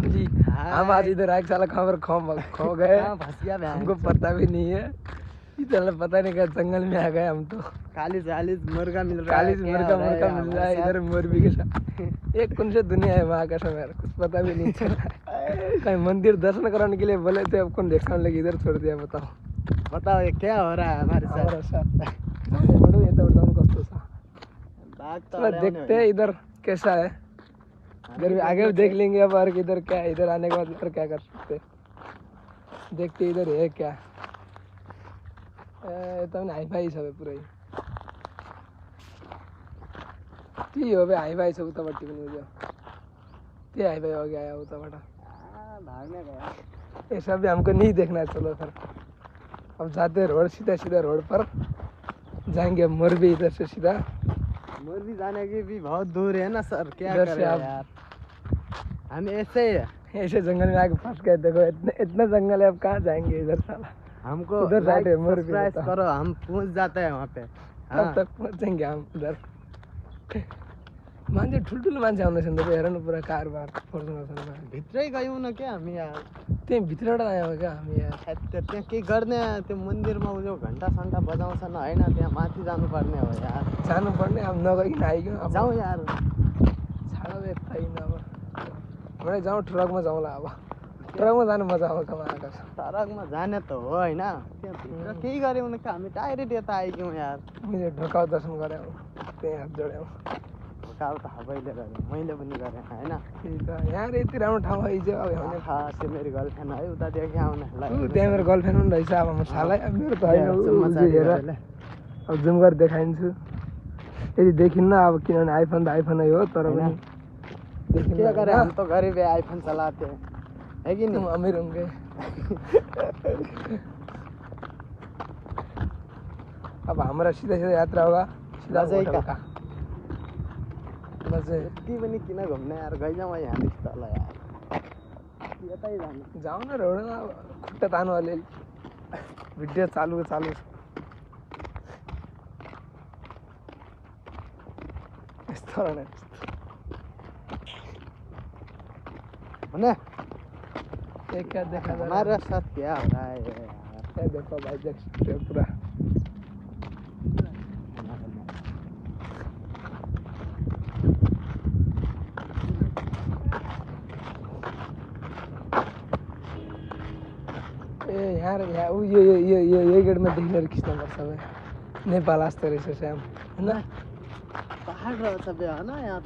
जी हम आज इधर आए साला खबर खो गए, फंस गया हमको पता भी नहीं है, इधर पता नहीं क्या जंगल में आ गए हम तो। 40 मुर्गा मिल रहा है, 40 मुर्गा मिल रहा है इधर मोरबी के साथ। एक कौन सी दुनिया है वहाँ का समय यार, कुछ पता भी नहीं चल रहा है। कहीं मंदिर दर्शन कराने के लिए बोले थे, अब कौन देखने लगे इधर छोड़ दिया। बताओ ये क्या हो रहा है हमारे साथ। चलो देखते हैं इधर कैसा है, इधर भी आगे भी देख लेंगे अब। और इधर क्या है, इधर आने के बाद इधर क्या कर सकते, देखते इधर है क्या। तो हाई फाई सब है पूरा ही, ठीक हो हाई फाई सब उतना बट्टी बनी हो ते हाई फाई हो गया है उतना बटा भागने गया। ये सब भी हमको नहीं देखना है। चलो फिर अब जाते रोड, सीधा सीधा रोड पर जाएंगे मोरबी। इधर से सीधा मोरबी जाने की भी बहुत दूर है ना सर, क्या इधर करें से आप यार, हम ऐसे ही ऐसे जंगल में आके फंस गए। देखो इतना जंगल है, अब कहाँ जाएंगे इधर साला। हमको उधर लाइक जाते मोरबी सब्सक्राइब करो, हम पहुंच जाते हैं वहाँ पे। कब तक पहुँचेंगे हम उधर। मान्छे ठुल्ठुलो मान्छे आउँदैछ नि त, हेर न पुरा कारबार फर्चुनरसँग। भित्रै गयौँ न क्या हामी यार, त्यही भित्रबाट आयो क्या हामी यार। त्यहाँ केही गर्ने, त्यो मन्दिरमा जो घन्टा सन्टा बजाउँछ न होइन, त्यहाँ माथि जानुपर्ने हो यार। जानुपर्ने, अब नगइकन आइगयो। अब जाउँ यार, छाड यता अब भने जाउँ, ट्रकमा जाउँला। अब ट्रकमा जानु मजा आउँछ उहाँको। ट्रकमा जाने त हो होइन, त्यहाँभित्र केही गऱ्यौँ न क्या, हामी डाइरेक्ट यता आइगयौँ यार। मैले ढोकाउ दर्शन गऱ्यौँ, त्यही हात जोड्यौँ। ढोकाउ त सबैले गरेँ, मैले पनि गरेँ होइन। यहाँ यति राम्रो ठाउँ है जो अब त्यो मेरो गर्लफ्रेन्ड है, उतादेखि आउने। त्यहाँ मेरो गर्लफ्रेन्ड पनि रहेछ। अब म साला मेरो त होइन, अब जुम गरेर देखाइदिन्छु। यदि देखिन्न अब, किनभने आइफोन त आइफोनै हो, तर पनि क्या करें, हम तो गरीब है, आईफोन चलाते हैं, है कि नहीं। अमीर होंगे। अब हमारा सीधा सीधा यात्रा होगा सीधा होटल का। बस यति पनि किन घुम्ने यार, गइजाउँ यहाँदेखि तल यार, यतै जानु। जाउँ न रोडमा, खुट्टा तानु अलिअलि, भिडियो चालू यस्तो नै ये क्या देखा हमारे साथ क्या हो रहा है यार। देखो भाई, देख सकते हो पूरा यहाँ ये गेट में देखने खिच्न पर्छ। नेपाल आस्ते रहेछ श्याम होइन, पहाड रहेछ बे होइन यहाँ।